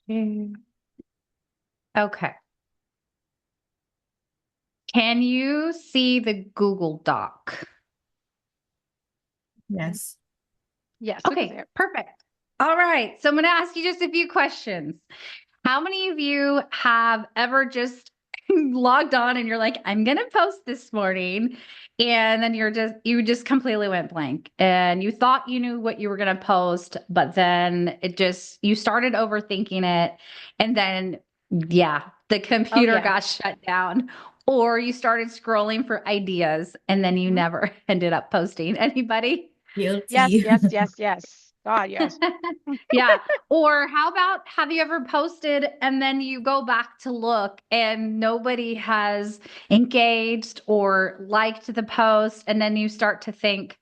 Mm. Okay. Can you see the Google Doc? Yes. Yes, we can see Okay, it. perfect. All right. So I'm going to ask you just a few questions. How many of you have ever just logged on and you're like, I'm going to post this morning, and then you just completely went blank and you thought you knew what you were going to post, but then you started overthinking it. And then, yeah, the Oh computer yeah. got shut down, or you started scrolling for ideas and then you Mhm. never ended up posting. Anybody? Yes, Guilty. yes, yes, yes. God, yes. Yeah. Or how about, have you ever posted and then you go back to look and nobody has engaged or liked the post? And then you start to think,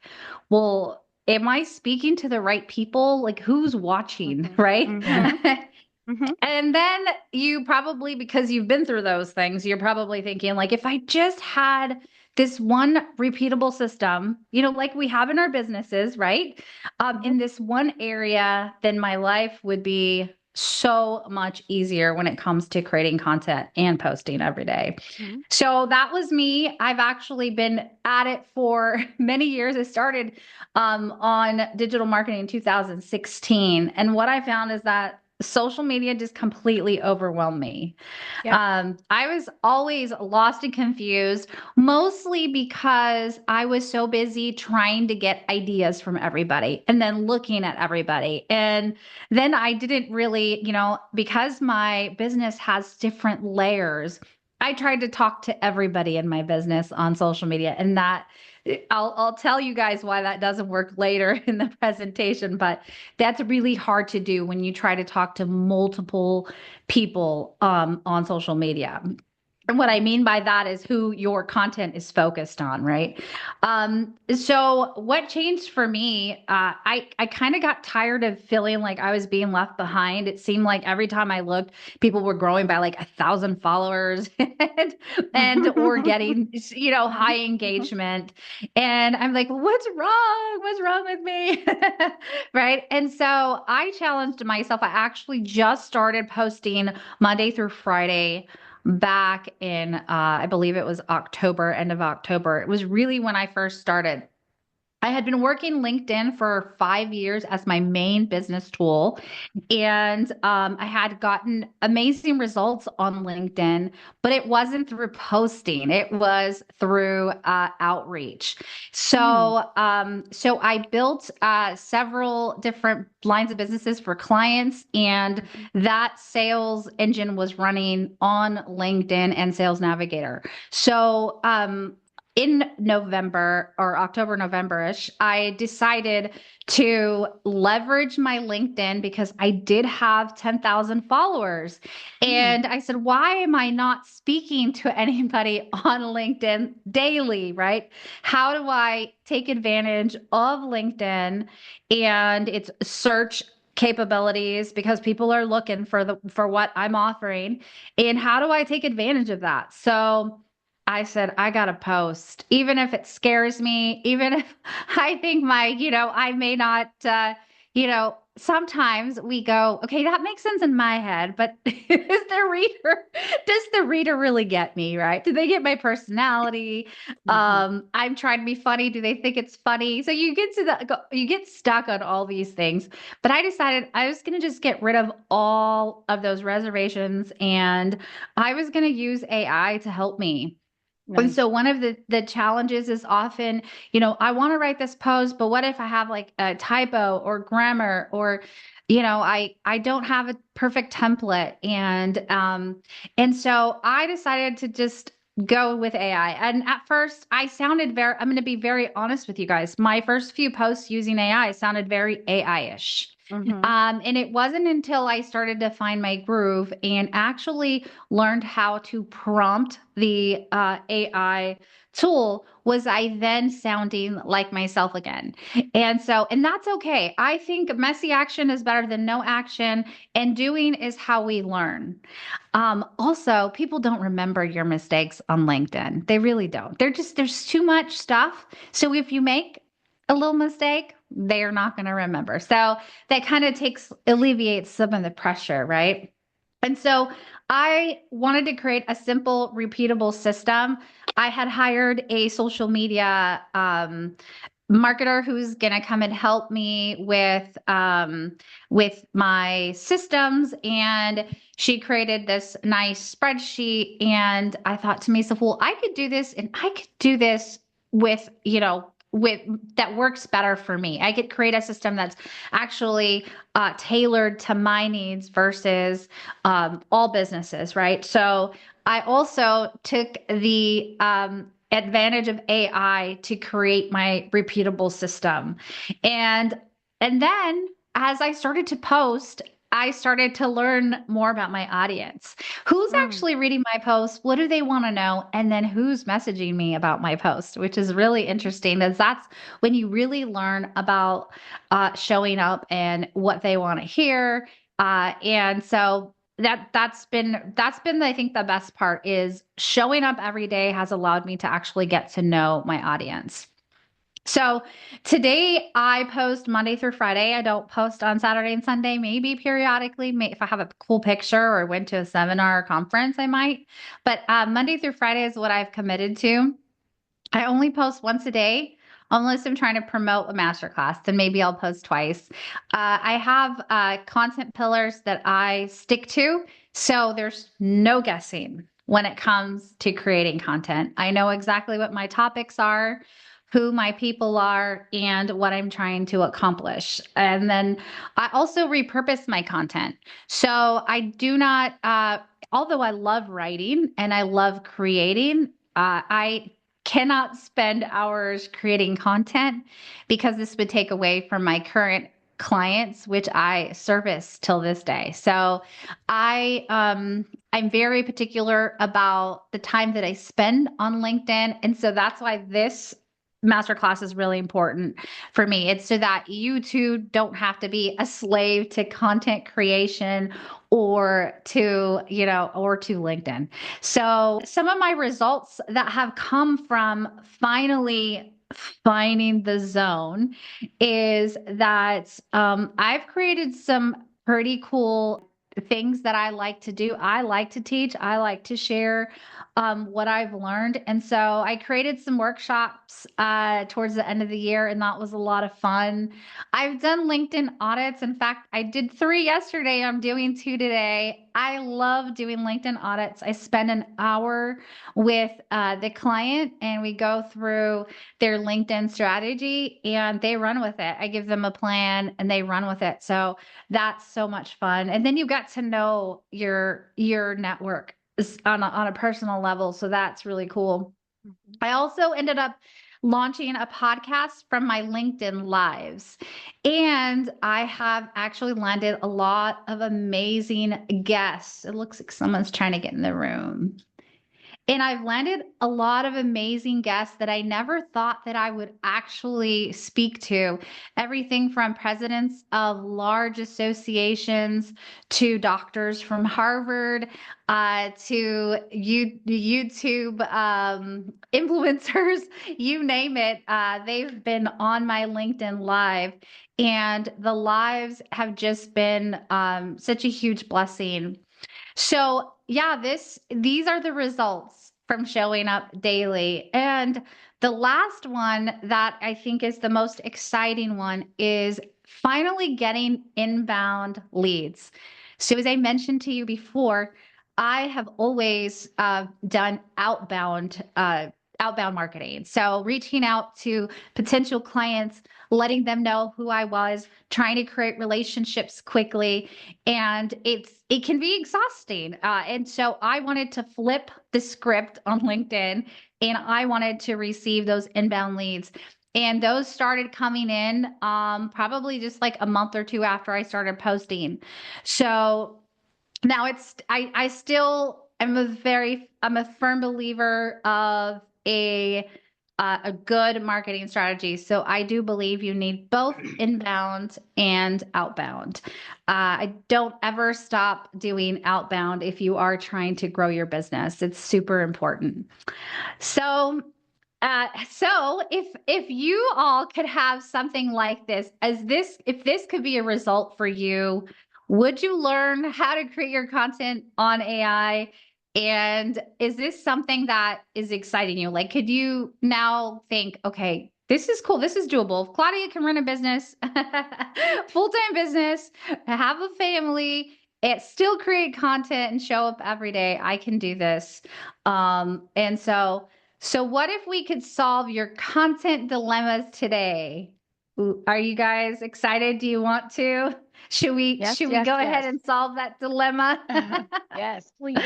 well, am I speaking to the right people? Like, who's watching? Mm-hmm. Right. Yeah. Mm-hmm. Mm-hmm. And then you probably, because you've been through those things, you're probably thinking, like, if I just had this one repeatable system, like we have in our businesses, right? Mm-hmm. In this one area, then my life would be so much easier when it comes to creating content and posting every day. Mm-hmm. So that was me. I've actually been at it for many years. I started on digital marketing in 2016. And what I found is that social media just completely overwhelmed me. Yep. I was always lost and confused, mostly because I was so busy trying to get ideas from everybody and then looking at everybody. And then I didn't really, because my business has different layers, I tried to talk to everybody in my business on social media, and that I'll tell you guys why that doesn't work later in the presentation, but that's really hard to do when you try to talk to multiple people on social media. And what I mean by that is who your content is focused on, right? So what changed for me, I kind of got tired of feeling like I was being left behind. It seemed like every time I looked, people were growing by like 1,000 followers and or getting, high engagement. And I'm like, what's wrong? What's wrong with me? Right. And so I challenged myself. I actually just started posting Monday through Friday back in I believe it was October, end of October. It was really when I first started. I had been working LinkedIn for 5 years as my main business tool, and I had gotten amazing results on LinkedIn, but it wasn't through posting; it was through outreach. Mm. So I built several different lines of businesses for clients, and Mhm. that sales engine was running on LinkedIn and Sales Navigator. So in November or October, November-ish, I decided to leverage my LinkedIn because I did have 10,000 followers. Mm. And I said, why am I not speaking to anybody on LinkedIn daily, right? How do I take advantage of LinkedIn and its search capabilities, because people are looking for what I'm offering, and how do I take advantage of that? So I said, I got to post, even if it scares me, even if I think I may not, sometimes we go, okay, that makes sense in my head, but does the reader really get me, right? Do they get my personality? Mhm. I'm trying to be funny. Do they think it's funny? So you get stuck on all these things. But I decided I was going to just get rid of all of those reservations, and I was going to use AI to help me. And so Nice. one of the challenges is often, I want to write this post, but what if I have like a typo or grammar, or, I don't have a perfect template. And so I decided to just go with AI. And at first I sounded I'm going to be very honest with you guys. My first few posts using AI sounded very AI-ish. Mm-hmm. And it wasn't until I started to find my groove and actually learned how to prompt the AI tool, was I then sounding like myself again. And that's okay. I think messy action is better than no action, and doing is how we learn. Also, people don't remember your mistakes on LinkedIn. They really don't. There's too much stuff. So if you make a little mistake, they're not going to remember. So that kind of alleviates some of the pressure, right? And so I wanted to create a simple, repeatable system. I had hired a social media marketer who's going to come and help me with my systems, and she created this nice spreadsheet. And I thought to myself, well, I could do this, and I could do this with, with that works better for me. I could create a system that's actually tailored to my needs versus all businesses, right? So I also took the advantage of AI to create my repeatable system. And and then as I started to post, I started to learn more about my audience. Who's Mm. actually reading my posts? What do they want to know? And then who's messaging me about my post, which is really interesting, as that's when you really learn about showing up and what they want to hear. And so that's been I think the best part is showing up every day has allowed me to actually get to know my audience. So today I post Monday through Friday. I don't post on Saturday and Sunday, maybe periodically. If I have a cool picture or went to a seminar or conference, I might. But Monday through Friday is what I've committed to. I only post once a day unless I'm trying to promote a masterclass. Then maybe I'll post twice. I have content pillars that I stick to. So there's no guessing when it comes to creating content. I know exactly what my topics are, who my people are, and what I'm trying to accomplish. And then I also repurpose my content. So I do not, although I love writing and I love creating, I cannot spend hours creating content because this would take away from my current clients, which I service till this day. So I'm very particular about the time that I spend on LinkedIn. And so that's why this masterclass is really important for me. It's so that you too don't have to be a slave to content creation or to LinkedIn. So some of my results that have come from finally finding the zone is that I've created some pretty cool things that I like to do. I like to teach. I like to share what I've learned. And so I created some workshops towards the end of the year, and that was a lot of fun. I've done LinkedIn audits. In fact, I did 3 yesterday. I'm doing 2 today. I love doing LinkedIn audits. I spend an hour with the client, and we go through their LinkedIn strategy, and they run with it. I give them a plan and they run with it. So that's so much fun. And then you get to know your network on a personal level. So that's really cool. Mhm. I also ended up launching a podcast from my LinkedIn lives. And I have actually landed a lot of amazing guests. It looks like someone's trying to get in the room. And I've landed a lot of amazing guests that I never thought that I would actually speak to. Everything from presidents of large associations to doctors from Harvard to YouTube influencers, you name it. They've been on my LinkedIn Live. And the lives have just been such a huge blessing. So yeah, these are the results from showing up daily. And the last one that I think is the most exciting one is finally getting inbound leads. So as I mentioned to you before, I have always done outbound marketing. So reaching out to potential clients, letting them know who I was, trying to create relationships quickly, and it can be exhausting. And so I wanted to flip the script on LinkedIn, and I wanted to receive those inbound leads. And those started coming in probably just like a month or two after I started posting. So now I still am I'm a firm believer of a good marketing strategy. So I do believe you need both inbound and outbound. I don't ever stop doing outbound if you are trying to grow your business. It's super important. So So if you all could have something like this, if this could be a result for you, would you learn how to create your content on AI? And is this something that is exciting you? Like, could you now think, okay, this is cool, this is doable. If Claudia can run a business, full-time business, have a family, and still create content and show up every day, I can do this. And so what if we could solve your content dilemmas today? Are you guys excited? Do you want to? Yes, Should we yes, go ahead yes. and solve that dilemma? Yes, please.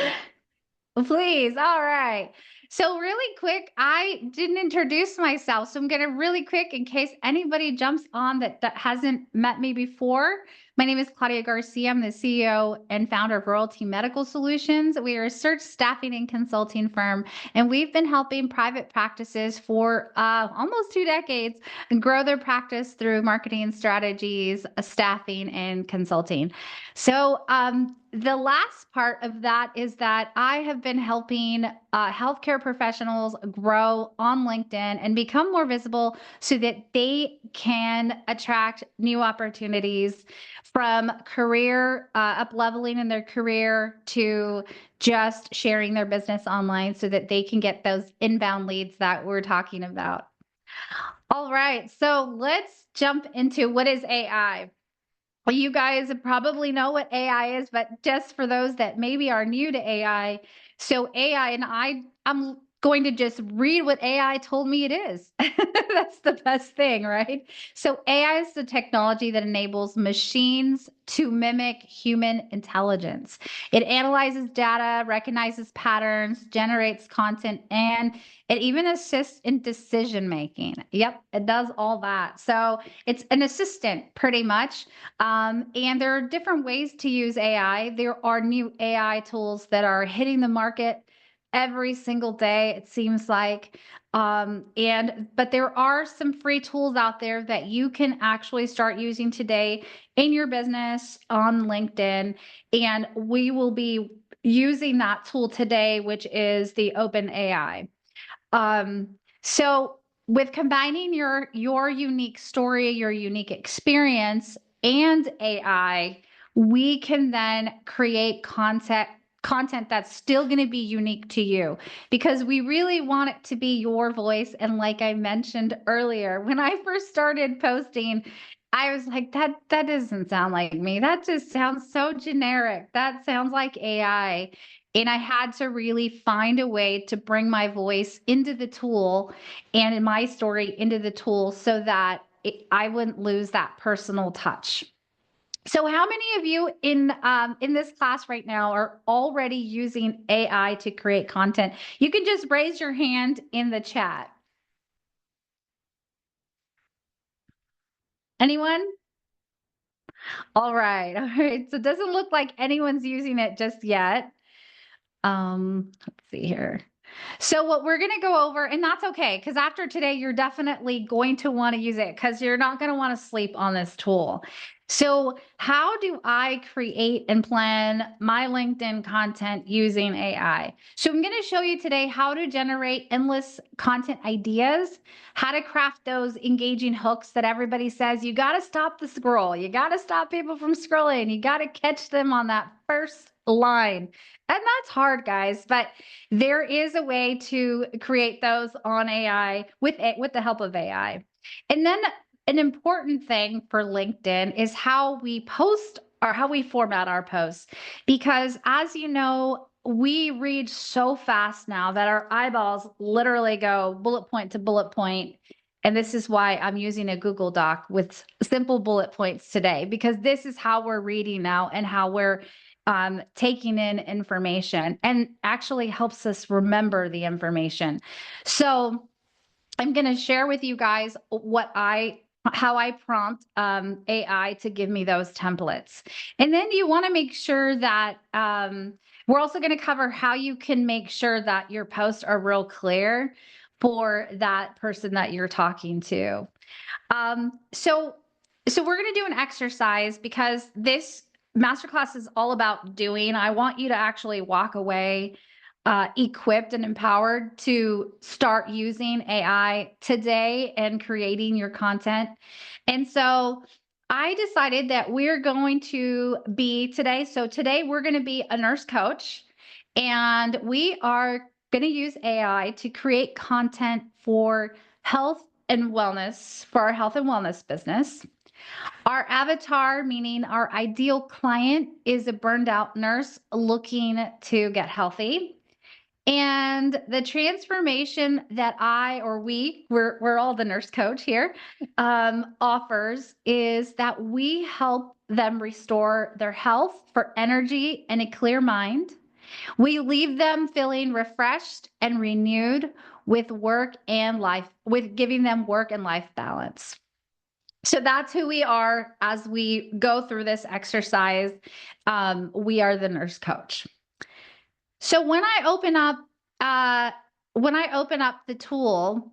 Please. All right. So, really quick, I didn't introduce myself. So, I'm going to really quick, in case anybody jumps on that hasn't met me before. My name is Claudia Garcia. I'm the CEO and founder of Royalty Medical Solutions. We are a search staffing and consulting firm, and we've been helping private practices for almost 2 decades grow their practice through marketing strategies, staffing, and consulting. So, the last part of that is that I have been helping healthcare professionals grow on LinkedIn and become more visible so that they can attract new opportunities from career up leveling in their career to just sharing their business online so that they can get those inbound leads that we're talking about. All right, so let's jump into what is AI. Well, you guys probably know what AI is, but just for those that maybe are new to AI, so AI, and I'm going to just read what AI told me it is. That's the best thing, right? So AI is the technology that enables machines to mimic human intelligence. It analyzes data, recognizes patterns, generates content, and it even assists in decision making. Yep, it does all that. So it's an assistant pretty much. And there are different ways to use AI. There are new AI tools that are hitting the market every single day, it seems like. But there are some free tools out there that you can actually start using today in your business on LinkedIn. And we will be using that tool today, which is the Open AI. So with combining your unique story, your unique experience, and AI, we can then create content that's still going to be unique to you because we really want it to be your voice. And like I mentioned earlier, when I first started posting, I was like, that doesn't sound like me. That just sounds so generic. That sounds like AI. And I had to really find a way to bring my voice into the tool and in my story into the tool so that I wouldn't lose that personal touch. So, how many of you in this class right now are already using AI to create content? You can just raise your hand in the chat. Anyone? All right. All right. So it doesn't look like anyone's using it just yet. Let's see here. So what we're going to go over, and that's okay, because after today, you're definitely going to want to use it because you're not going to want to sleep on this tool. So how do I create and plan my LinkedIn content using AI? So I'm going to show you today how to generate endless content ideas, how to craft those engaging hooks that everybody says, you got to stop the scroll. You got to stop people from scrolling. You got to catch them on that first line. And that's hard, guys, but there is a way to create those on AI with the help of AI. And then an important thing for LinkedIn is how we post or how we format our posts. Because as you know, we read so fast now that our eyeballs literally go bullet point to bullet point. And this is why I'm using a Google Doc with simple bullet points today, because this is how we're reading now and how we're taking in information and actually helps us remember the information. So I'm going to share with you guys how I prompt AI to give me those templates. And then you want to make sure that we're also going to cover how you can make sure that your posts are real clear for that person that you're talking to. So we're going to do an exercise because this masterclass is all about doing. I want you to actually walk away equipped and empowered to start using AI today and creating your content. And so I decided that we're going to be today. So today we're going to be a nurse coach, and we are going to use AI to create content for health and wellness, for our health and wellness business. Our avatar, meaning our ideal client, is a burned out nurse looking to get healthy. And the transformation that we're all the nurse coach here, offers is that we help them restore their health for energy and a clear mind. We leave them feeling refreshed and renewed with with giving them work and life balance. So that's who we are as we go through this exercise. We are the nurse coach. So when I open up the tool,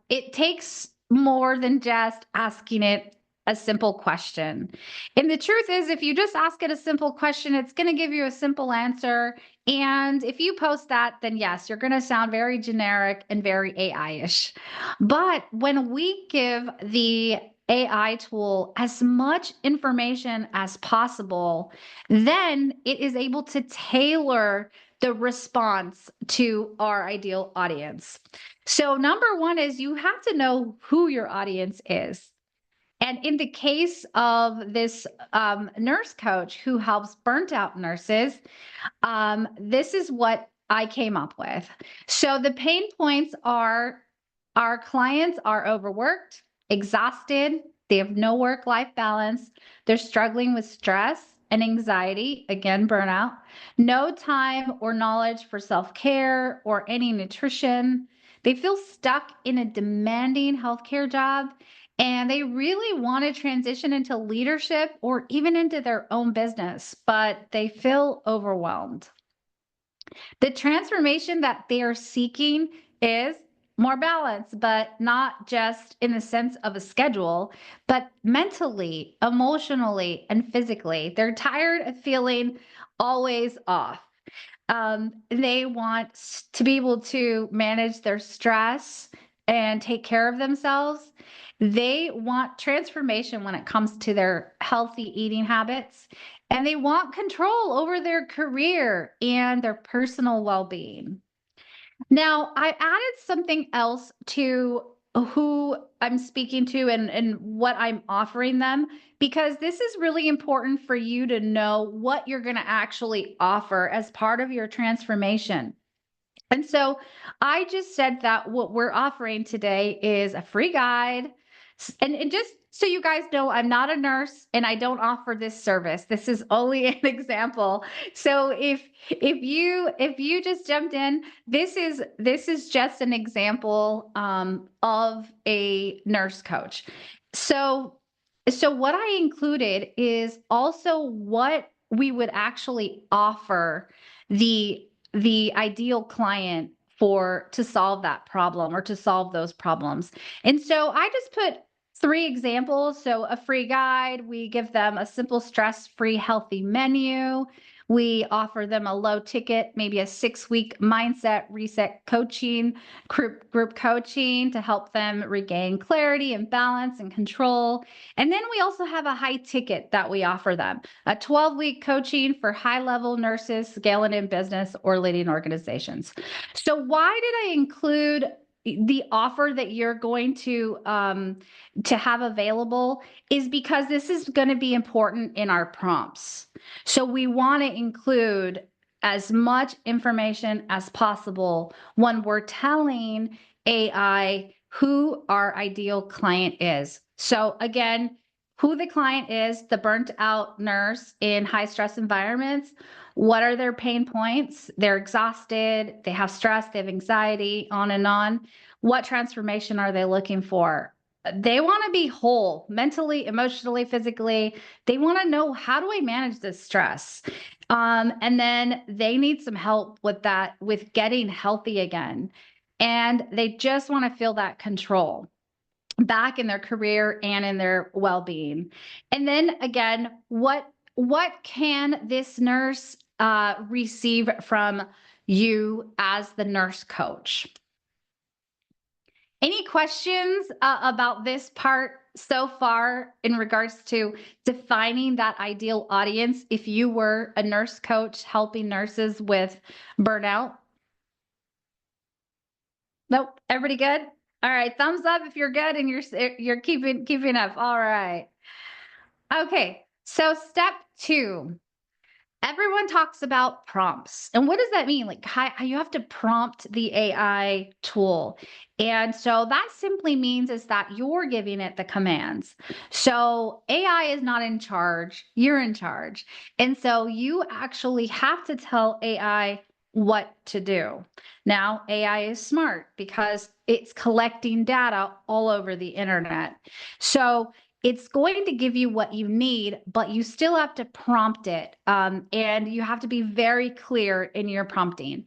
it takes more than just asking it a simple question. And the truth is, if you just ask it a simple question, it's going to give you a simple answer. And if you post that, then yes, you're going to sound very generic and very AI-ish. But when we give the AI tool as much information as possible, then it is able to tailor the response to our ideal audience. So, number one is you have to know who your audience is. And in the case of this nurse coach who helps burnt out nurses, this is what I came up with. So, the pain points are our clients are overworked, exhausted, they have no work life balance, they're struggling with stress and anxiety, again, burnout, no time or knowledge for self care or any nutrition. They feel stuck in a demanding healthcare job, and they really want to transition into leadership or even into their own business, but they feel overwhelmed. The transformation that they are seeking is more balance, but not just in the sense of a schedule, but mentally, emotionally, and physically. They're tired of feeling always off. They want to be able to manage their stress and take care of themselves. They want transformation when it comes to their healthy eating habits, and they want control over their career and their personal well being. Now, I added something else to who I'm speaking to and what I'm offering them, because this is really important for you to know what you're going to actually offer as part of your transformation. And so I just said that what we're offering today is a free guide. And just so you guys know, I'm not a nurse and I don't offer this service. This is only an example. So if you just jumped in, this is just an example of a nurse coach. So what I included is also what we would actually offer the the ideal client for to solve that problem or to solve those problems. And so I just put three examples. So a free guide, we give them a simple stress-free healthy menu. We offer them a low ticket, maybe a 6-week mindset reset coaching, group coaching to help them regain clarity and balance and control. And then we also have a high ticket that we offer them, a 12-week coaching for high-level nurses scaling in business or leading organizations. So why did I include the offer that you're going to have available is because this is going to be important in our prompts. So we want to include as much information as possible when we're telling AI who our ideal client is. So again, who the client is, the burnt out nurse in high stress environments. What are their pain points? They're exhausted, they have stress, they have anxiety, on and on. What transformation are they looking for? They want to be whole mentally, emotionally, physically. They want to know, how do I manage this stress? And then they need some help with that, with getting healthy again. And they just want to feel that control back in their career and in their well-being. And then again, what can this nurse receive from you as the nurse coach. Any questions about this part so far in regards to defining that ideal audience if you were a nurse coach helping nurses with burnout? Nope. Everybody good? All right. Thumbs up if you're good and you're keeping up. All right. Okay. So step 2. Everyone talks about prompts. And what does that mean? Like how you have to prompt the AI tool. And so that simply means is that you're giving it the commands. So AI is not in charge, you're in charge. And so you actually have to tell AI what to do. Now, AI is smart because it's collecting data all over the internet. So it's going to give you what you need, but you still have to prompt it. And you have to be very clear in your prompting.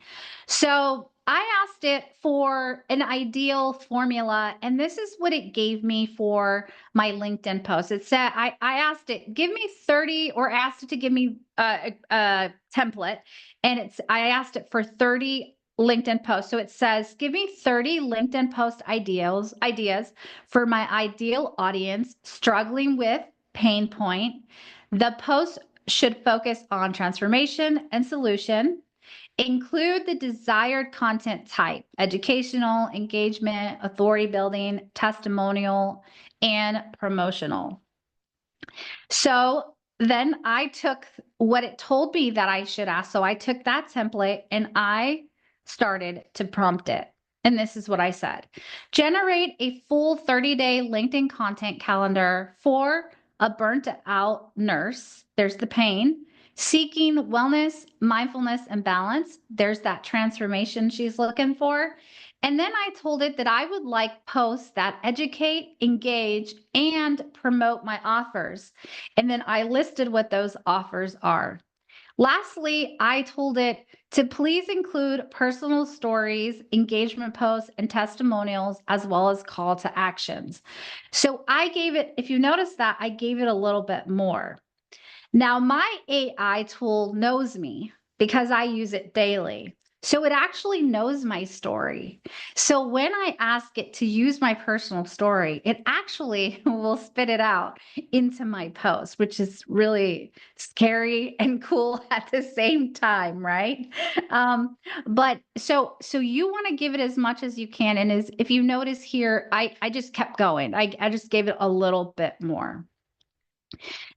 So I asked it for an ideal formula, and this is what it gave me for my LinkedIn post. It said, I asked it, give me 30, or asked it to give me a template. And I asked it for 30 LinkedIn posts. So it says, give me 30 LinkedIn post ideas for my ideal audience struggling with pain point. The post should focus on transformation and solution. Include the desired content type: educational, engagement, authority building, testimonial, and promotional. So then I took what it told me that I should ask. So I took that template and I started to prompt it. And this is what I said: generate a full 30-day LinkedIn content calendar for a burnt out nurse. There's the pain. Seeking wellness, mindfulness, and balance. There's that transformation she's looking for. And then I told it that I would like posts that educate, engage, and promote my offers. And then I listed what those offers are. Lastly, I told it to please include personal stories, engagement posts, and testimonials, as well as call to actions. So I gave it, if you notice that, I gave it a little bit more. Now, my AI tool knows me because I use it daily. So it actually knows my story. So when I ask it to use my personal story, it actually will spit it out into my post, which is really scary and cool at the same time, right? But so you want to give it as much as you can. And if you notice here, I just kept going. I just gave it a little bit more.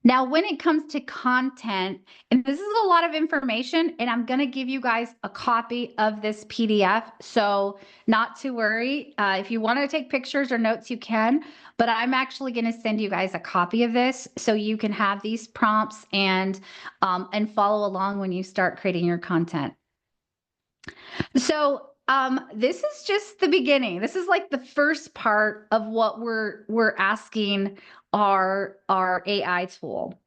Now, when it comes to content, and this is a lot of information, and I'm going to give you guys a copy of this PDF. So not to worry. If you want to take pictures or notes, you can, but I'm actually going to send you guys a copy of this so you can have these prompts and follow along when you start creating your content. So this is just the beginning. This is like the first part of what we're asking our AI tool.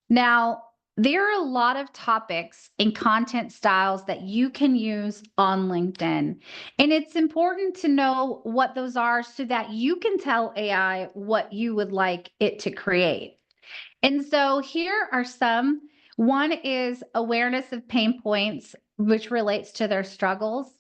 Now, there are a lot of topics and content styles that you can use on LinkedIn. And it's important to know what those are so that you can tell AI what you would like it to create. And so here are some. One is awareness of pain points, which relates to their struggles.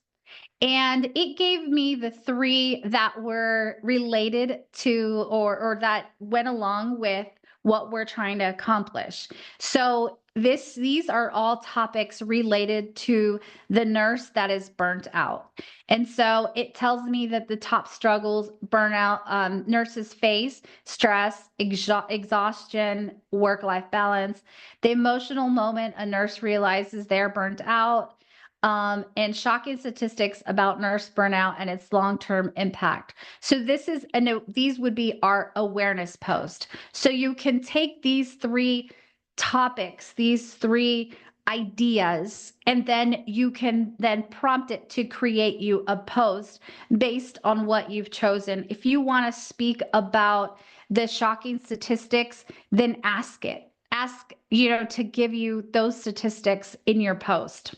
And it gave me the 3 that were related to or that went along with what we're trying to accomplish. So these are all topics related to the nurse that is burnt out. And so it tells me that the top struggles burnout nurses face: stress, exhaustion, work-life balance, the emotional moment a nurse realizes they're burnt out, and shocking statistics about nurse burnout and its long-term impact. So these would be our awareness post. So you can take these 3 topics, these 3 ideas, and then you can then prompt it to create you a post based on what you've chosen. If you want to speak about the shocking statistics, then ask it. Ask, to give you those statistics in your post.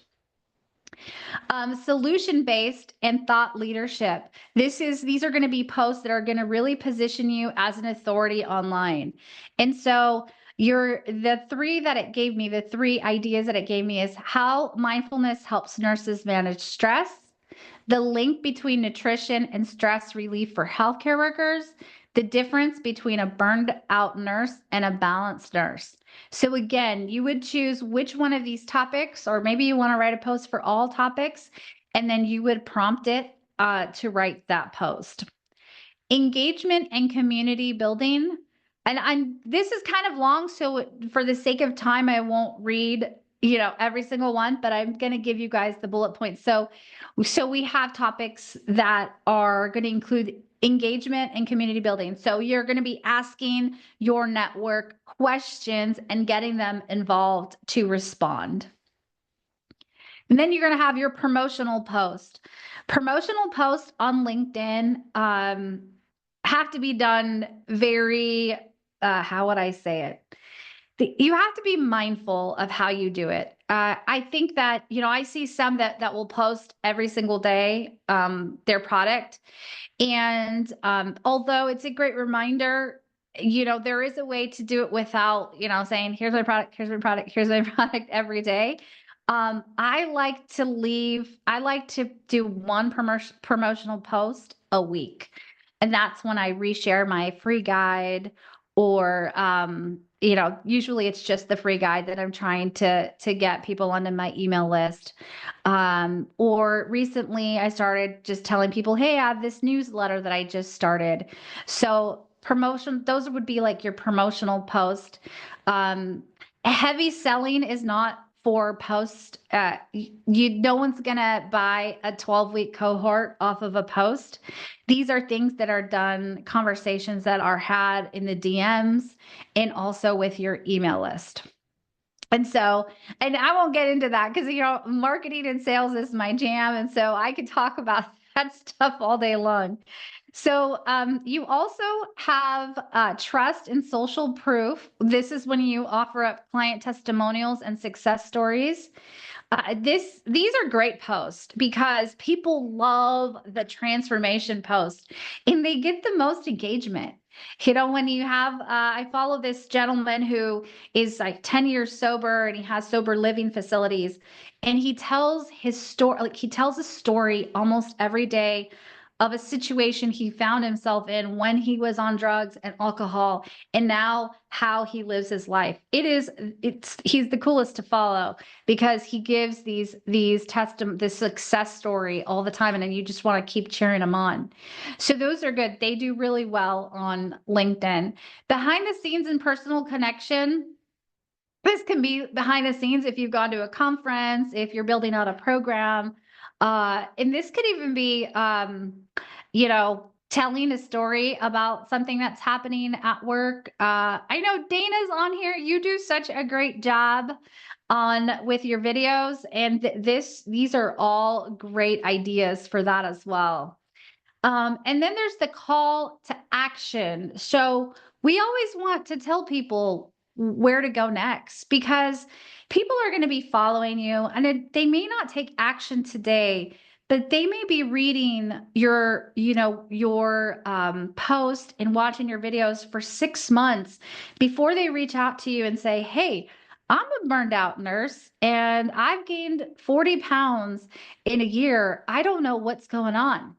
Solution-based and thought leadership. These are going to be posts that are going to really position you as an authority online. And so the three that it gave me, the three ideas that it gave me is how mindfulness helps nurses manage stress, the link between nutrition and stress relief for healthcare workers, the difference between a burned out nurse and a balanced nurse. So again, you would choose which one of these topics, or maybe you want to write a post for all topics, and then you would prompt it to write that post. Engagement and community building. And this is kind of long, so for the sake of time, I won't read, every single one, but I'm going to give you guys the bullet points. So we have topics that are going to include engagement and community building. So you're going to be asking your network questions and getting them involved to respond. And then you're going to have your promotional post. Promotional posts on LinkedIn have to be done very, how would I say it? You have to be mindful of how you do it. I think that, I see some that will post every single day their product. And although it's a great reminder, there is a way to do it without, saying, here's my product, here's my product, here's my product every day. I like to do one promotional post a week. And that's when I reshare my free guide, or, usually it's just the free guide that I'm trying to get people onto my email list. Or recently I started just telling people, hey, I have this newsletter that I just started. So promotion, those would be like your promotional post. Heavy selling is not for post. No one's gonna buy a 12-week cohort off of a post. These are things that are done, conversations that are had in the DMs and also with your email list. And I won't get into that because, marketing and sales is my jam. And so I could talk about that stuff all day long. So you also have trust and social proof. This is when you offer up client testimonials and success stories. These are great posts because people love the transformation post and they get the most engagement. When you have, I follow this gentleman who is like 10 years sober and he has sober living facilities, and he tells his story, like he tells a story almost every day of a situation he found himself in when he was on drugs and alcohol, and now how he lives his life. He's the coolest to follow because he gives this success story all the time, and then you just want to keep cheering him on. So those are good. They do really well on LinkedIn. Behind the scenes and personal connection. This can be behind the scenes if you've gone to a conference, if you're building out a program. And this could even be, telling a story about something that's happening at work. I know Dana's on here. You do such a great job with your videos, and these are all great ideas for that as well. And then there's the call to action. So we always want to tell people where to go next because people are going to be following you, and they may not take action today, but they may be reading your post and watching your videos for 6 months before they reach out to you and say, hey, I'm a burned out nurse and I've gained 40 pounds in a year. I don't know what's going on.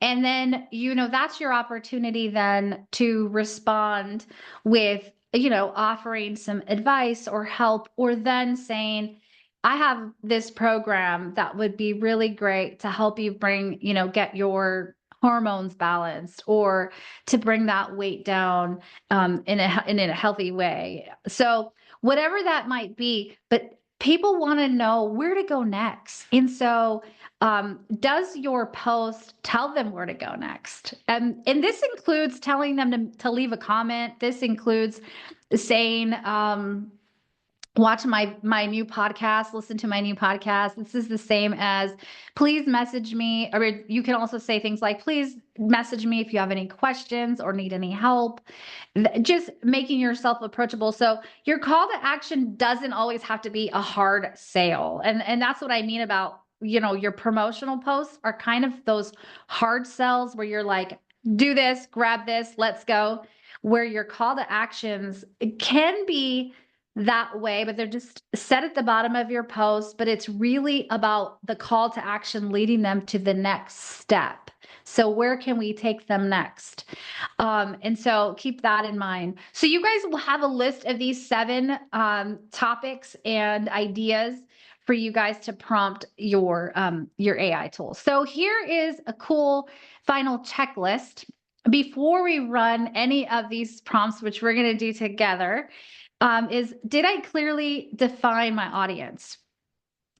And then, that's your opportunity then to respond with, offering some advice or help, or then saying, I have this program that would be really great to help you get your hormones balanced, or to bring that weight down in a healthy way. So whatever that might be, but people want to know where to go next. And so does your post tell them where to go next? And this includes telling them to leave a comment. This includes saying, watch my new podcast, listen to my new podcast. This is the same as, please message me. Or you can also say things like, please message me if you have any questions or need any help. Just making yourself approachable. So your call to action doesn't always have to be a hard sale. And that's what I mean about, your promotional posts are kind of those hard sells where you're like, do this, grab this, let's go. where your call to actions can be that way, but they're just set at the bottom of your post, but it's really about the call to action leading them to the next step. So where can we take them next? And so keep that in mind. So you guys will have a list of these 7 topics and ideas for you guys to prompt your AI tool. So here is a cool final checklist before we run any of these prompts, which we're going to do together. Is did I clearly define my audience?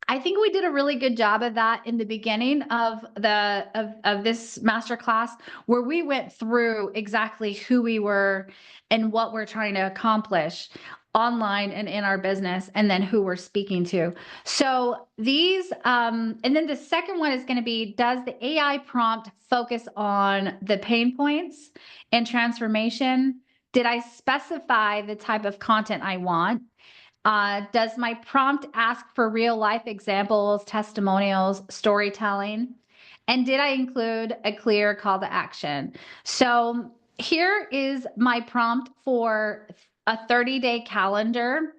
I think we did a really good job of that in the beginning of this masterclass, where we went through exactly who we were and what we're trying to accomplish online and in our business, and then who we're speaking to. So these, and then the second one is going to be, does the AI prompt focus on the pain points and transformation? Did I specify the type of content I want? Does my prompt ask for real life examples, testimonials, storytelling? And did I include a clear call to action? So here is my prompt for a 30-day calendar.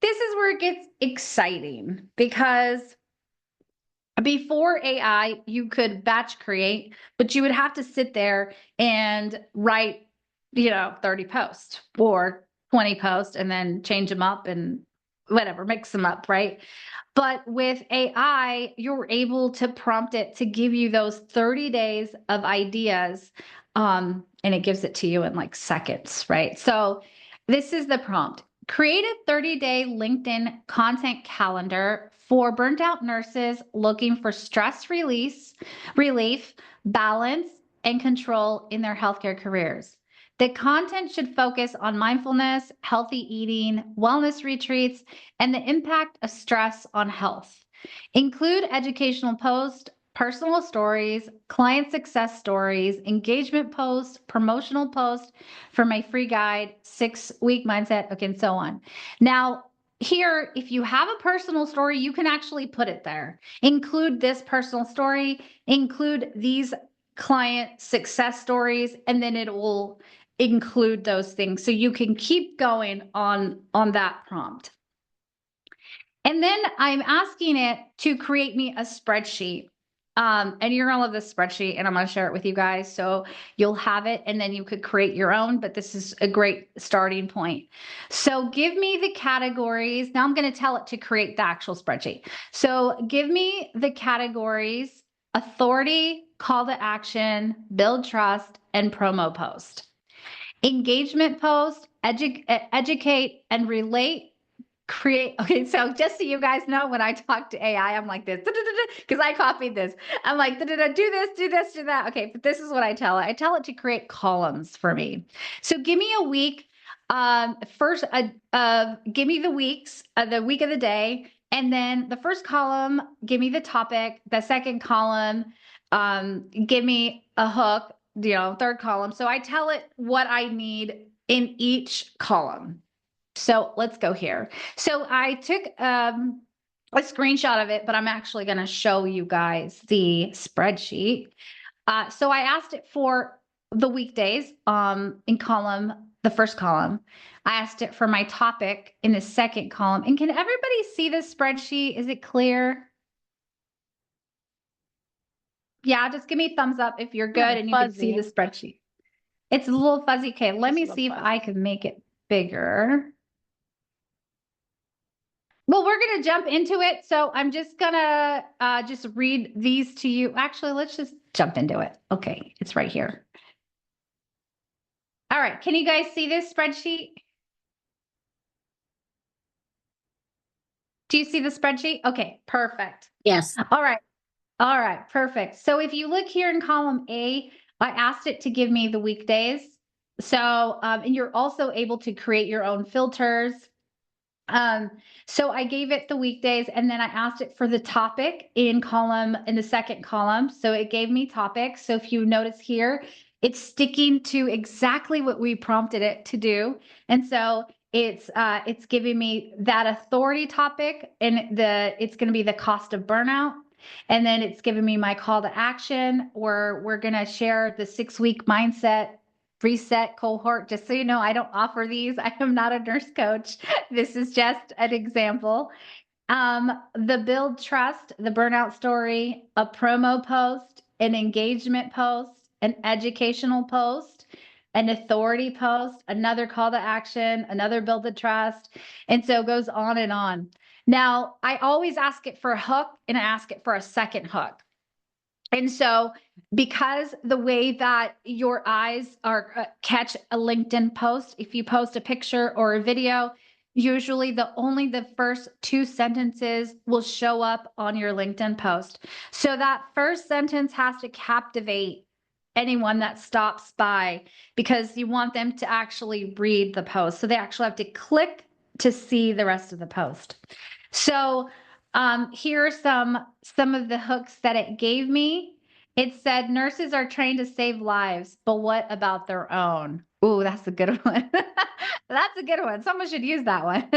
This is where it gets exciting, because before AI, you could batch create, but you would have to sit there and write, 30 posts or 20 posts and then change them up and whatever, mix them up, right? But with AI, you're able to prompt it to give you those 30 days of ideas. And it gives it to you in like seconds, right? So this is the prompt. Create a 30-day LinkedIn content calendar for burnt out nurses looking for stress relief, balance, and control in their healthcare careers. The content should focus on mindfulness, healthy eating, wellness retreats, and the impact of stress on health. Include educational posts, personal stories, client success stories, engagement posts, promotional posts for my free guide, 6-week mindset, okay, and so on. Now, here, if you have a personal story, you can actually put it there. Include this personal story, include these client success stories, and then it will include those things. So you can keep going on that prompt. And then I'm asking it to create me a spreadsheet. And you're gonna love this spreadsheet, and I'm gonna share it with you guys. So you'll have it, and then you could create your own, but this is a great starting point. So give me the categories. Now I'm gonna tell it to create the actual spreadsheet. So give me the categories: authority, call to action, build trust, and promo post. Engagement post, educate and relate, create. Okay, so just so you guys know, when I talk to AI, I'm like this, because I copied this. I'm like, do this, do that. Okay, but this is what I tell it. I tell it to create columns for me. So give me a week. First, give me the weeks, the week of the day, and then the first column, give me the topic. The second column, give me a hook. Third column. So I tell it what I need in each column. So let's go here. So I took a screenshot of it, but I'm actually going to show you guys the spreadsheet. So I asked it for the weekdays in the first column. I asked it for my topic in the second column. And can everybody see this spreadsheet? Is it clear? Yeah, just give me a thumbs up if you're good and you can see the spreadsheet. It's a little fuzzy. Okay, let me see if I can make it bigger. Well, we're going to jump into it. So I'm just going to just read these to you. Actually, let's just jump into it. Okay, it's right here. All right, can you guys see this spreadsheet? Do you see the spreadsheet? Okay, perfect. Yes. All right, perfect. So if you look here in column A, I asked it to give me the weekdays. So, and you're also able to create your own filters. So I gave it the weekdays, and then I asked it for the topic in the second column. So it gave me topics. So if you notice here, it's sticking to exactly what we prompted it to do. And so it's giving me that authority topic, and it's going to be the cost of burnout. And then it's giving me my call to action, where we're going to share the 6-week mindset reset cohort. Just so you know, I don't offer these. I am not a nurse coach. This is just an example. The build trust, the burnout story, a promo post, an engagement post, an educational post, an authority post, another call to action, another build the trust. And so it goes on and on. Now, I always ask it for a hook and I ask it for a second hook. And so, because the way that your eyes are catch a LinkedIn post, if you post a picture or a video, usually the first two sentences will show up on your LinkedIn post. So that first sentence has to captivate anyone that stops by because you want them to actually read the post. So they actually have to click to see the rest of the post. So here are some of the hooks that it gave me. It said nurses are trained to save lives, but what about their own? Ooh, that's a good one. That's a good one. Someone should use that one.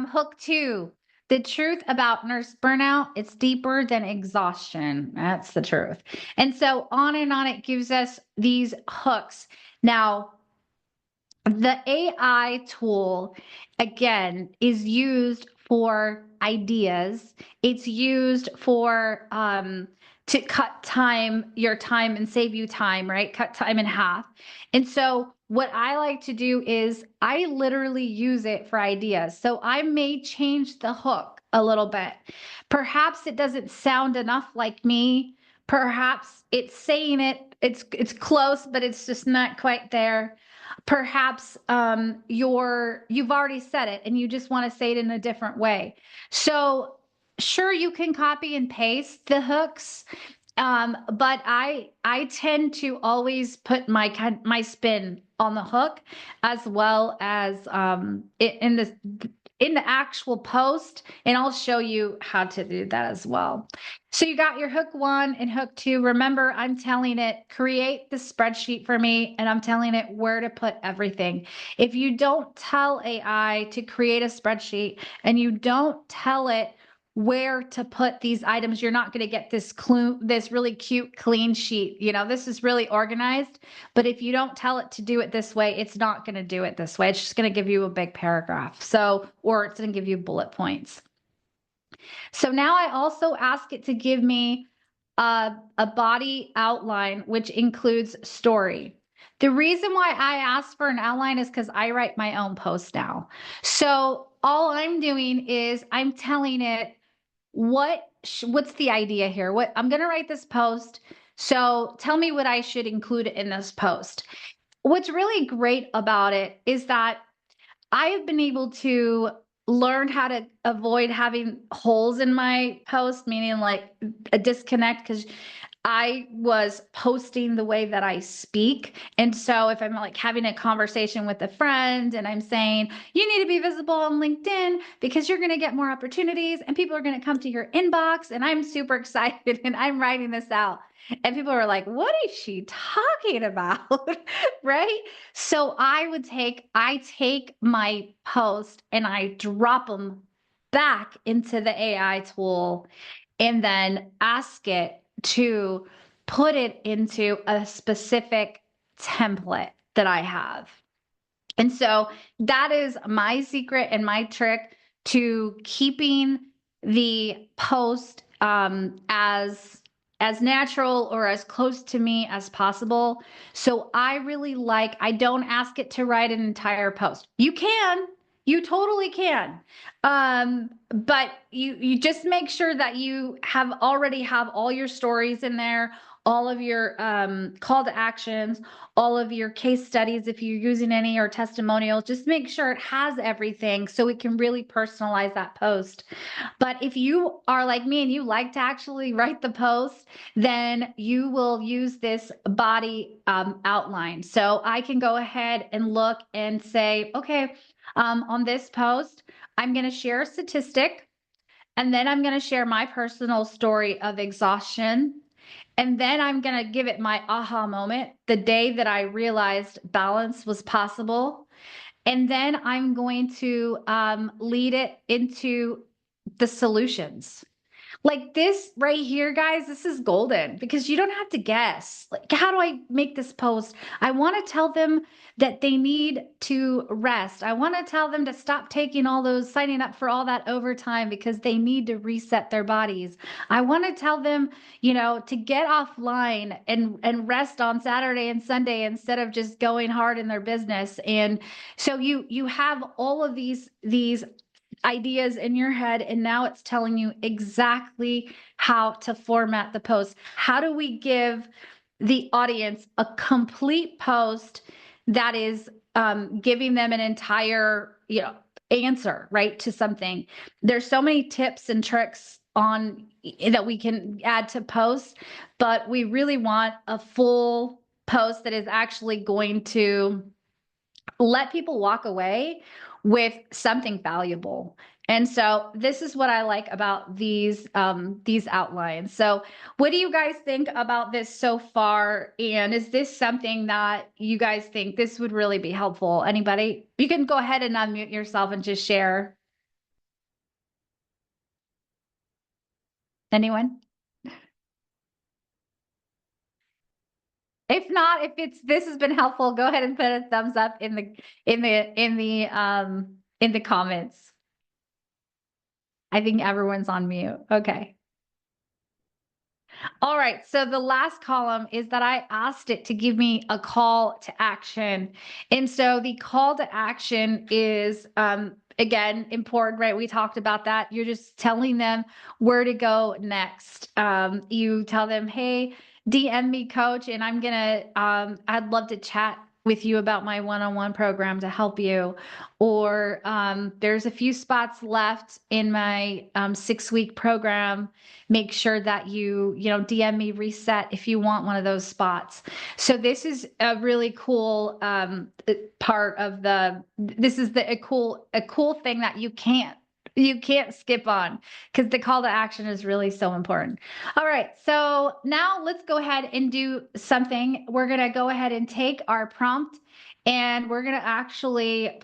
Hook 2. The truth about nurse burnout, it's deeper than exhaustion. That's the truth. And so on and on, it gives us these hooks. Now, the AI tool, again, is used for ideas. It's used for to cut your time and save you time, right? Cut time in half. And so what I like to do is I literally use it for ideas. So I may change the hook a little bit. Perhaps it doesn't sound enough like me. Perhaps it's saying it's close, but it's just not quite there. Perhaps you've already said it and you just want to say it in a different way. So sure, you can copy and paste the hooks, but I tend to always put my spin on the hook, as well as in the actual post, and I'll show you how to do that as well. So you got your hook 1 and hook 2. Remember, I'm telling it, create the spreadsheet for me, and I'm telling it where to put everything. If you don't tell AI to create a spreadsheet and you don't tell it where to put these items, you're not going to get this really cute, clean sheet. This is really organized, but if you don't tell it to do it this way, it's not going to do it this way. It's just going to give you a big paragraph. Or it's going to give you bullet points. So now I also ask it to give me a body outline, which includes story. The reason why I ask for an outline is because I write my own post now. So all I'm doing is I'm telling it what's the idea here? I'm going to write this post. So tell me what I should include in this post. What's really great about it is that I have been able to learn how to avoid having holes in my post, meaning like a disconnect, because I was posting the way that I speak. And so if I'm like having a conversation with a friend and I'm saying, you need to be visible on LinkedIn because you're going to get more opportunities and people are going to come to your inbox. And I'm super excited and I'm writing this out. And people are like, what is she talking about? Right? So I take my post and I drop them back into the AI tool and then ask it to put it into a specific template that I have. And so that is my secret and my trick to keeping the post as natural or as close to me as possible. So I don't ask it to write an entire post. You totally can. But you just make sure that you already have all your stories in there, all of your call to actions, all of your case studies, if you're using any, or testimonials. Just make sure it has everything so it can really personalize that post. But if you are like me and you like to actually write the post, then you will use this body outline. So I can go ahead and look and say, okay, on this post, I'm going to share a statistic, and then I'm going to share my personal story of exhaustion. And then I'm going to give it my aha moment, the day that I realized balance was possible. And then I'm going to lead it into the solutions. Like this right here, guys, this is golden because you don't have to guess. Like, how do I make this post? I want to tell them that they need to rest. I want to tell them to stop taking all those, signing up for all that overtime because they need to reset their bodies. I want to tell them, to get offline and rest on Saturday and Sunday instead of just going hard in their business. And so you have all of these ideas in your head, and now it's telling you exactly how to format the post. How do we give the audience a complete post that is giving them an entire answer, right, to something? There's so many tips and tricks on that we can add to posts, but we really want a full post that is actually going to let people walk away with something valuable. And so this is what I like about these outlines. So what do you guys think about this so far? And is this something that you guys think this would really be helpful? Anybody? You can go ahead and unmute yourself and just share. Anyone? If not, if this has been helpful, go ahead and put a thumbs up in the comments. I think everyone's on mute. Okay. All right. So the last column is that I asked it to give me a call to action. And so the call to action is, again, important, right? We talked about that. You're just telling them where to go next. You tell them, hey, DM me, coach, and I'd love to chat with you about my one-on-one program to help you. Or there's a few spots left in my 6-week program. Make sure that you DM me reset if you want one of those spots. So this is a really cool part of a cool thing that you can't skip on, because the call to action is really so important. All right, so now let's go ahead and do something. We're going to go ahead and take our prompt and we're going to actually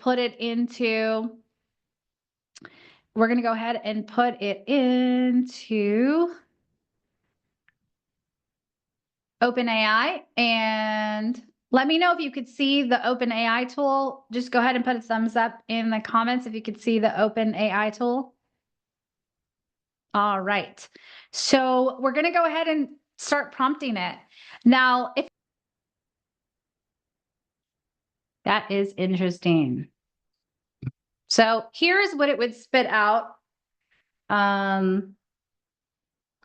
we're going to go ahead and put it into OpenAI, and let me know if you could see the OpenAI tool. Just go ahead and put a thumbs up in the comments if you could see the OpenAI tool. All right. So we're going to go ahead and start prompting it. Now, if that is interesting. So here's what it would spit out. And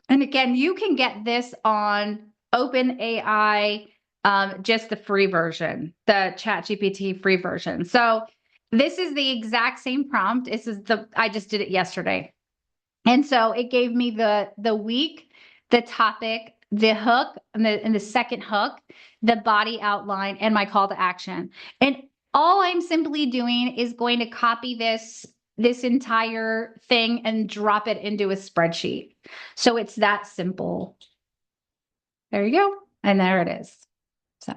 again, you can get this on OpenAI, just the free version, the ChatGPT free version. So this is the exact same prompt. I just did it yesterday. And so it gave me the week, the topic, the hook, and the second hook, the body outline, and my call to action. And all I'm simply doing is going to copy this entire thing and drop it into a spreadsheet. So it's that simple. There you go. And there it is. So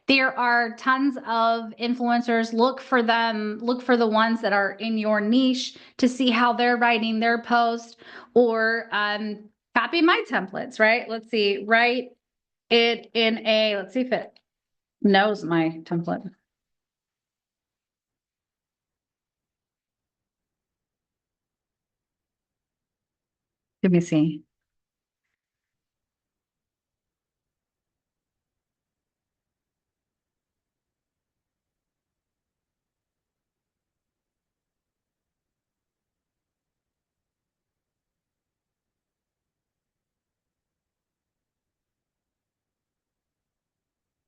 there are tons of influencers. Look for them. Look for the ones that are in your niche to see how they're writing their post, or copy my templates, right? Let's see. Write it in let's see if it knows my template. Let me see.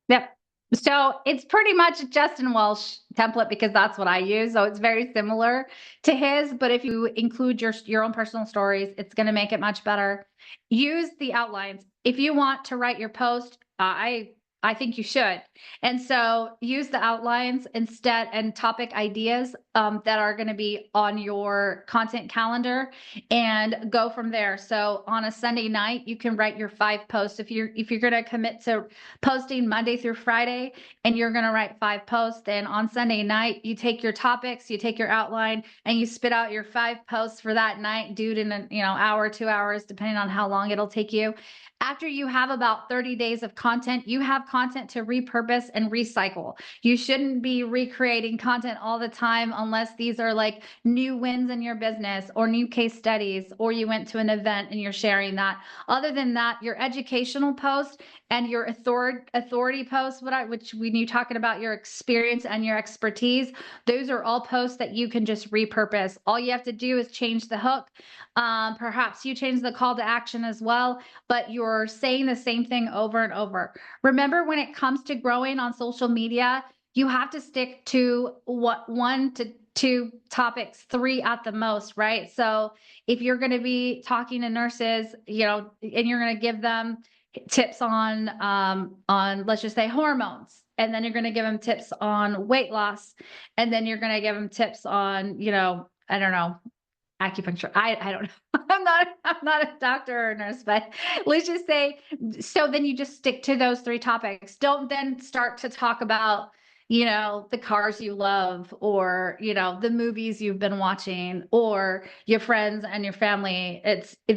Yep. So it's pretty much a Justin Welsh template because that's what I use. So it's very similar to his, but if you include your own personal stories, it's going to make it much better. Use the outlines. If you want to write your post, I think you should. And so use the outlines instead and topic ideas that are going to be on your content calendar and go from there. So on a Sunday night, you can write your 5 posts. If you're going to commit to posting Monday through Friday and you're going to write 5 posts, then on Sunday night, you take your topics, you take your outline, and you spit out your 5 posts for that night, do it in an hour, 2 hours, depending on how long it'll take you. After you have about 30 days of content, you have content to repurpose and recycle. You shouldn't be recreating content all the time unless these are like new wins in your business or new case studies, or you went to an event and you're sharing that. Other than that, your educational post and your authority posts, which when you're talking about your experience and your expertise, those are all posts that you can just repurpose. All you have to do is change the hook. Perhaps you change the call to action as well, but you're saying the same thing over and over. Remember, when it comes to growing on social media, you have to stick to 1 to 2 topics, 3 at the most, right? So if you're going to be talking to nurses, and you're going to give them tips on let's just say hormones, and then you're going to give them tips on weight loss, and then you're going to give them tips on, I don't know, acupuncture. I don't know. I'm not a doctor or a nurse, but let's just say, so then you just stick to those 3 topics. Don't then start to talk about, the cars you love, or, the movies you've been watching, or your friends and your family.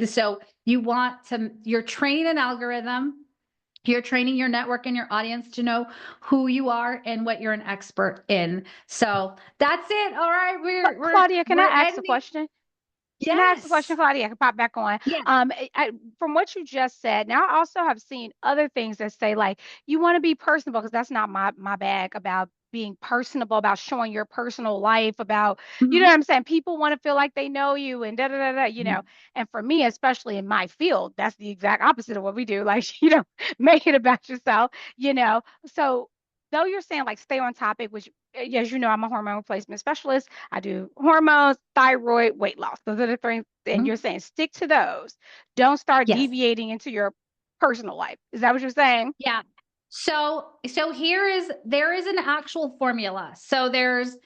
So you're training an algorithm. You're training your network and your audience to know who you are and what you're an expert in. So that's it. All right. Claudia, can I We're ask a ending. question? Can I ask a question, Yes. Claudia? I can pop back on. Yeah. From what you just said, now I also have seen other things that say like you want to be personable, because that's not my bag, about being personable, about showing your personal life, about, you know Mhm. what I'm saying? People want to feel like they know you and da da da da. And for me, especially in my field, that's the exact opposite of what we do. Like, make it about yourself. So though you're saying like stay on topic, which, as you know, I'm a hormone replacement specialist. I do hormones, thyroid, weight loss. Those are the 3. And you're Mhm. saying stick to those. Don't start Yes. deviating into your personal life. Is that what you're saying? Yeah. So there is an actual formula. So there's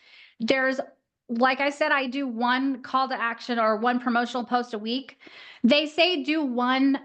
like I said, I do 1 call to action or 1 promotional post a week. They say do 1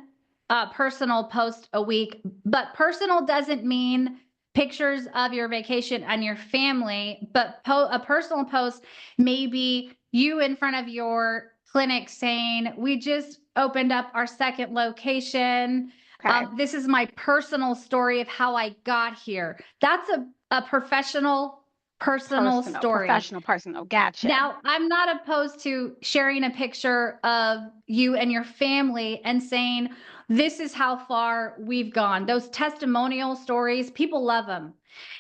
personal post a week, but personal doesn't mean pictures of your vacation and your family, but a personal post may be you in front of your clinic saying, "We just opened up our 2nd location. Okay. This is my personal story of how I got here." That's a professional, personal Personal, story. professional, personal. Gotcha. Now, I'm not opposed to sharing a picture of you and your family and saying, "This is how far we've gone." Those testimonial stories, people love them.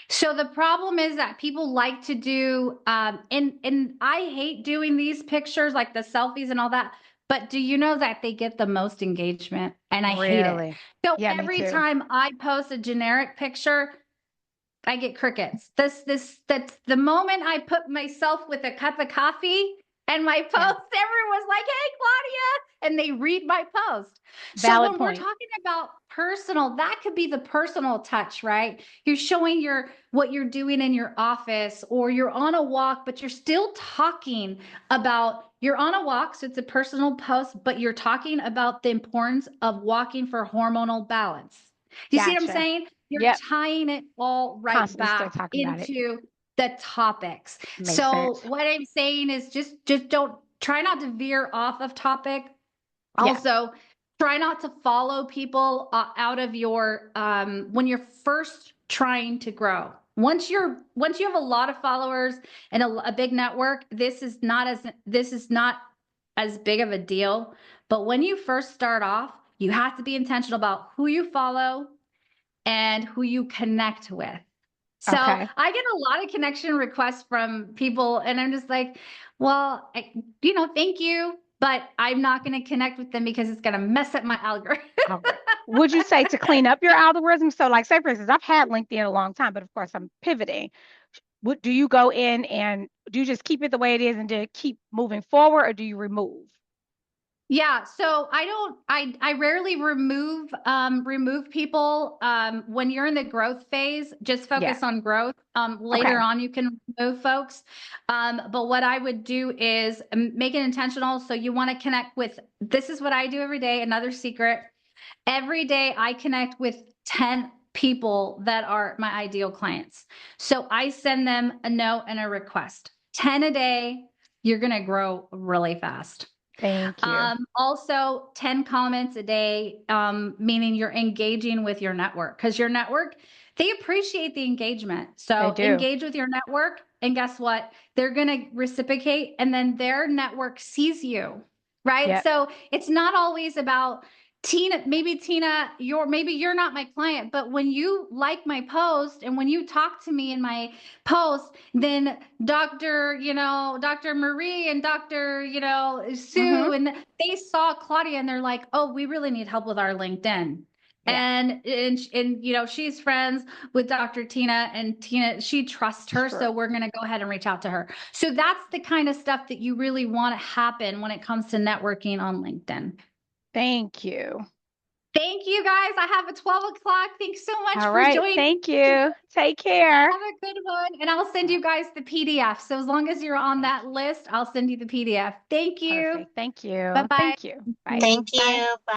So the problem is that people like to do, and I hate doing these pictures, like the selfies and all that. But do you know that they get the most engagement? And I hate it. Really? So Yeah, me every too. time I post a generic picture, I get crickets. That's the moment I put myself with a cup of coffee and my post, Yeah. everyone's like, "Hey, Claudia," and they read my post. So Valid when we're point. talking about personal, that could be the personal touch, right? You're showing what you're doing in your office, or you're on a walk, but you're still talking about you're on a walk. So it's a personal post, but you're talking about the importance of walking for hormonal balance. You see what I'm Gotcha. saying? You're Yep. tying it all right Constantly still back talking about it. into the topics. Makes So sense. what I'm saying is just don't try not to veer off of topic. Yeah. Also, try not to follow people out of your when you're first trying to grow. Once you have a lot of followers and a big network, this is not as big of a deal. But when you first start off, you have to be intentional about who you follow and who you connect with. So Okay. I get a lot of connection requests from people, and I'm just like, well, thank you, but I'm not going to connect with them because it's going to mess up my algorithm. Algorithm. Would you say to clean up your algorithm? So, like, say, for instance, I've had LinkedIn a long time, but of course, I'm pivoting. Do you go in and do you just keep it the way it is and then keep moving forward, or do you remove? Yeah, so I rarely remove people when you're in the growth phase, just Yeah. focus on growth. Later Okay. on you can remove folks. But what I would do is make it intentional. So you want to connect with, this is what I do every day, another secret. Every day I connect with 10 people that are my ideal clients. So I send them a note and a request. 10 a day, you're going to grow really fast. Thank you. Also 10 comments a day, meaning you're engaging with your network, because your network, they appreciate the engagement. They So do. engage with your network, and guess what? They're going to reciprocate, and then their network sees you, right? Yep. So it's not always about Tina, maybe you're not my client, but when you like my post and when you talk to me in my post, then Dr. Marie and Dr. Mm-hmm. Sue, and they saw Claudia and they're like, oh, we really need help with our LinkedIn. Yeah. And she's friends with Dr. Tina, and Tina, she trusts her. So True. we're going to go ahead and reach out to her. So that's the kind of stuff that you really want to happen when it comes to networking on LinkedIn. Thank you. Thank you guys. I have a 12 o'clock. Thanks so much All for right. joining. Thank you. Take care. Have a good one. And I'll send you guys the PDF. So as long as you're on Okay. that list, I'll send you the PDF. Thank you. Perfect. Thank Bye you. bye. Thank you. Bye. Thank you. Bye.